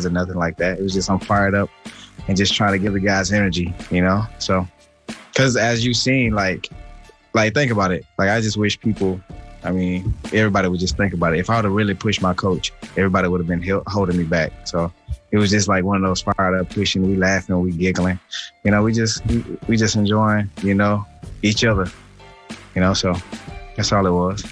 wasn't nothing like that. It was just I'm fired up and just trying to give the guys energy, you know? So, because as you've seen, like think about it. Like, I just wish people, I mean, everybody would just think about it. If I would have really pushed my coach, everybody would have been holding me back. So it was just like one of those fired up pushing, we laughing, we giggling. You know, we just enjoying, you know, each other. You know, so that's all it was.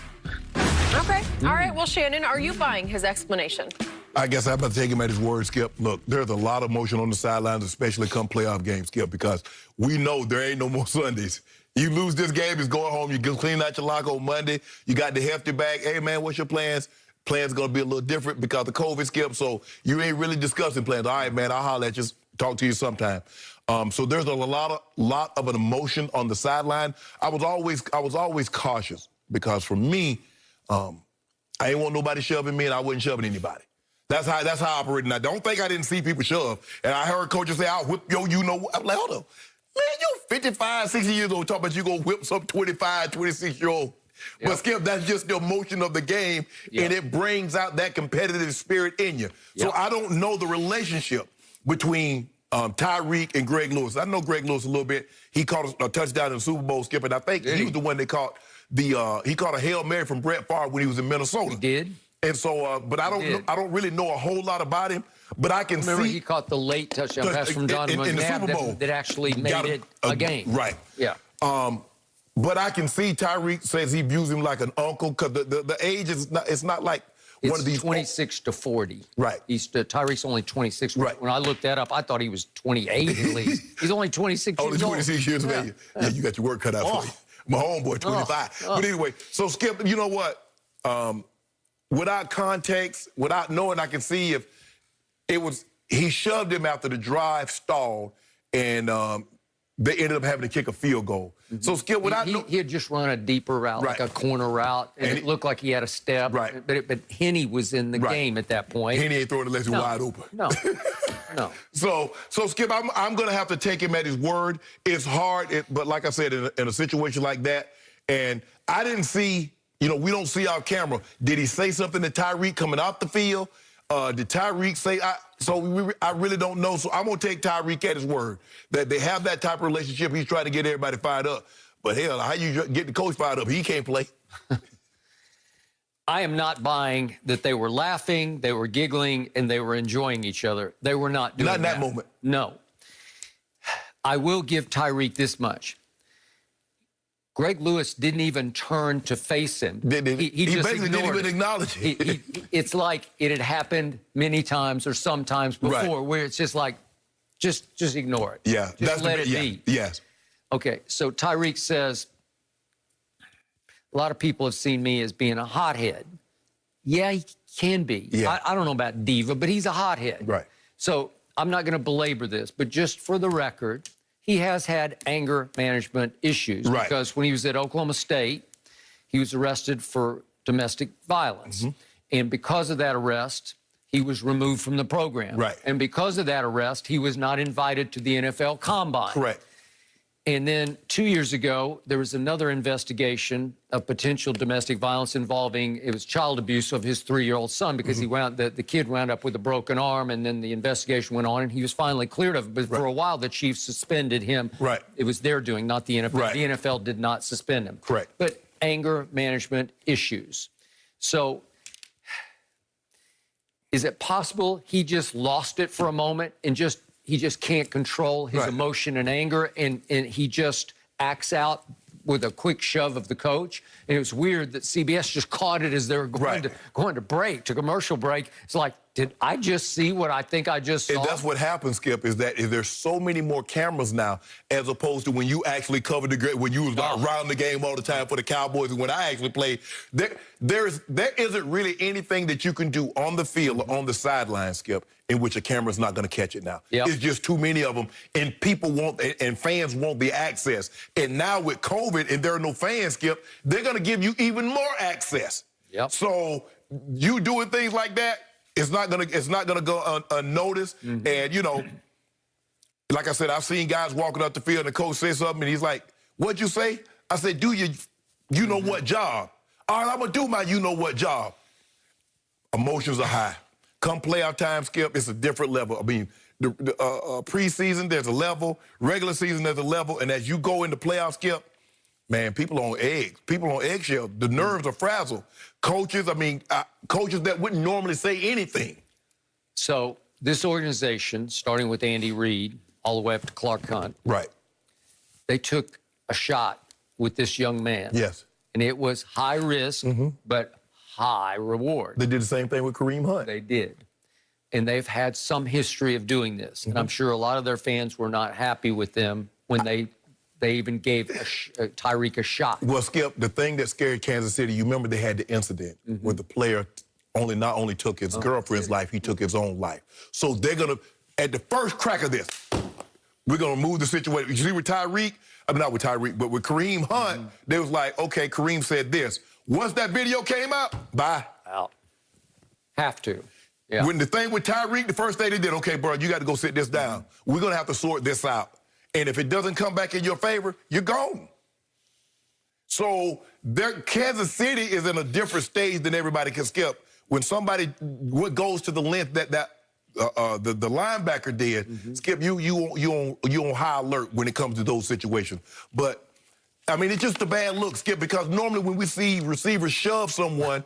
Okay. All right. Well, Shannon, are you buying his explanation? I guess I'm about to take him at his word, Skip. Look, there's a lot of emotion on the sidelines, especially come playoff games, Skip, because we know there ain't no more Sundays. You lose this game, it's going home. You clean out your locker on Monday. You got the hefty bag. Hey, man, what's your plans? Plans going to be a little different because of COVID, Skip, so you ain't really discussing plans. All right, man, I'll holler at you, talk to you sometime. So there's a lot of an emotion on the sideline. I was always cautious because for me, I ain't want nobody shoving me, and I wasn't shoving anybody. That's how I operate. And I don't think I didn't see people shove. And I heard coaches say, "I'll whip yo, you know." I'm like, hold on, man, you're 55, 60 years old, talking about you gonna whip some 25, 26-year-old. Yep. But Skip, that's just the emotion of the game, and it brings out that competitive spirit in you. So I don't know the relationship between Tyreek and Greg Lewis. I know Greg Lewis a little bit. He caught a touchdown in the Super Bowl, Skip, and I think he was the one that caught he caught a Hail Mary from Brett Favre when he was in Minnesota. He did. And so, but I don't really know a whole lot about him. But I can Remember, see he caught the late touchdown pass from Donovan in the Super Bowl that actually made it a game. Right. Yeah. But I can see Tyreek says he views him like an uncle because the age is not. It's not like one of these 26 to 40. Right. Tyreek's only 26. Right. When I looked that up, I thought he was 28 at least. He's only 26 only years old. 26 years of age. Yeah, you got your work cut out for you. My homeboy, 25. But anyway, so Skip, you know what? Without context, without knowing, I can see if it was, he shoved him after the drive stalled, and they ended up having to kick a field goal. So Skip, he had just run a deeper route, like a corner route, and it looked like he had a step. Right. But Henne was in the game at that point. Henne ain't throwing the lesson wide open. No. No. So Skip, I'm going to have to take him at his word. It's hard, but like I said, in a situation like that, and I didn't see, you know, we don't see our camera. Did he say something to Tyreek coming out the field? Did Tyreek say, I really don't know. So I'm going to take Tyreek at his word that they have that type of relationship. He's trying to get everybody fired up. But hell, how you get the coach fired up? He can't play. I am not buying that they were laughing, they were giggling, and they were enjoying each other. They were not doing that. Not in that moment. No. I will give Tyreek this much. Greg Lewis didn't even turn to face him. He just basically didn't even acknowledge it. It's like it had happened many times or sometimes before, where it's just like, just ignore it. Yeah. Just let it be. Yes. Okay, so Tyreek says, a lot of people have seen me as being a hothead. Yeah, he can be. Yeah. I don't know about diva, but he's a hothead. Right. So I'm not going to belabor this, but just for the record, he has had anger management issues. Right. Because when he was at Oklahoma State, he was arrested for domestic violence. And because of that arrest, he was removed from the program. Right. And because of that arrest, he was not invited to the NFL Combine. Correct. And then 2 years ago, there was another investigation of potential domestic violence involving, it was child abuse of his 3-year-old son, because the kid wound up with a broken arm, and then the investigation went on, and he was finally cleared of it. But for a while, the Chiefs suspended him. Right. It was their doing, not the NFL. Right. The NFL did not suspend him. Correct. But anger management issues. So is it possible he just lost it for a moment and he just can't control his emotion and anger, and he just acts out with a quick shove of the coach? And it was weird that CBS just caught it as they were going to break, to commercial break. It's like, did I just see what I think I just saw? And that's what happens, Skip, is that there's so many more cameras now as opposed to when you actually covered when you was around the game all the time for the Cowboys, and when I actually played. There isn't really anything that you can do on the field or on the sideline, Skip, in which a camera's not going to catch it now. It's just too many of them, and people want, and fans want the access. And now with COVID and there are no fans, Skip, they're going to give you even more access. So you doing things like that, it's not gonna go unnoticed. And you know, like I said, I've seen guys walking up the field and the coach says something and he's like, "What'd you say?" I said, "Do you know what job?" "All right, I'm gonna do my you know what job." Emotions are high. Come playoff time, Skip, it's a different level. I mean, the preseason, there's a level. Regular season, there's a level. And as you go into playoff, Skip, man, people on eggs. People on eggshells. The nerves are frazzled. Coaches, I mean, coaches that wouldn't normally say anything. So this organization, starting with Andy Reid, all the way up to Clark Hunt. Right. They took a shot with this young man. Yes. And it was high risk, but high reward. They did the same thing with Kareem Hunt. They did. And they've had some history of doing this. And I'm sure a lot of their fans were not happy with them when they even gave Tyreek a shot. Well, Skip, the thing that scared Kansas City, you remember they had the incident where the player not only took his girlfriend's life, he took his own life. So they're going to, at the first crack of this, we're going to move the situation. You see with Tyreek, I mean, not with Tyreek, but with Kareem Hunt, they was like, okay, Kareem said this. Once that video came out, bye. Out. Have to. Yeah. When the thing with Tyreek, the first thing they did, okay, bro, you got to go sit this down. We're going to have to sort this out. And if it doesn't come back in your favor, you're gone. So Kansas City is in a different stage than everybody can, Skip. When somebody goes to the length that the linebacker did, Skip, you on high alert when it comes to those situations. But I mean, it's just a bad look, Skip, because normally when we see receivers shove someone,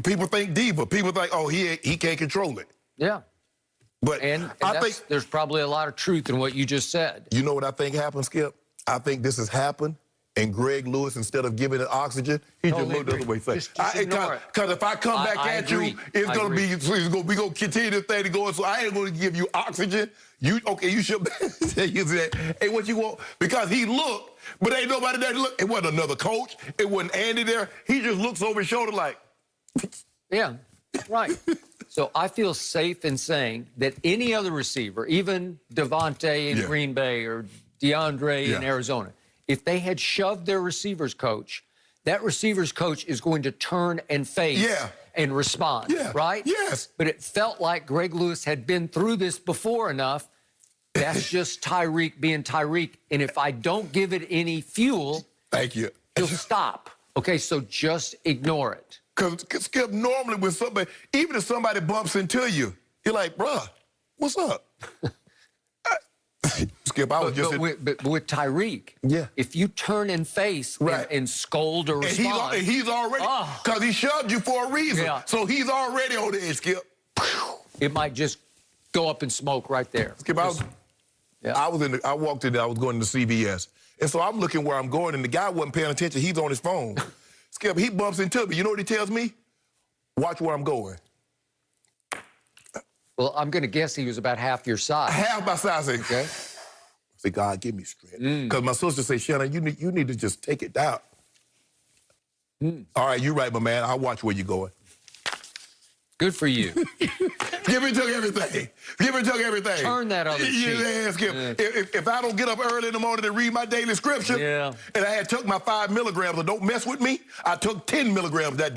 people think diva. People think, oh, he can't control it. Yeah. But I think there's probably a lot of truth in what you just said. You know what I think happened, Skip? I think this has happened, and Greg Lewis, instead of giving it oxygen, he just looked the other way. Because if I come back at you, it's going to be, we're going to continue this thing to go. So I ain't going to give you oxygen. You should use that. Hey, what you want? Because he looked, but ain't nobody there to look. It wasn't another coach. It wasn't Andy there. He just looks over his shoulder like. Yeah, right. So I feel safe in saying that any other receiver, even Devontae in Green Bay or DeAndre in Arizona, if they had shoved their receivers coach, that receivers coach is going to turn and face and respond, right? Yes. But it felt like Greg Lewis had been through this before enough. That's just Tyreek being Tyreek. And if I don't give it any fuel, he'll stop. Okay, so just ignore it. Because, Skip, normally when somebody, even if somebody bumps into you, you're like, bruh, what's up? Skip, I was just... But with Tyreek, if you turn and face and scold or respond... And he's already... Because he shoved you for a reason. So he's already on the edge, Skip. It might just go up in smoke right there. Skip, I walked in there, I was going to CVS. And so I'm looking where I'm going, and the guy wasn't paying attention. He's on his phone. Skip, he bumps into me. You know what he tells me? Watch where I'm going. Well, I'm going to guess he was about half your size. Half my size. Okay. I say, God, give me strength. Because my sister say, Shannon, you need to just take it down. All right, you're right, my man. I'll watch where you're going. Good for you. Give me took everything. Give me took everything. Turn that other cheek. If I don't get up early in the morning to read my daily scripture, and I had took my 5 milligrams, or don't mess with me, I took 10 milligrams that day.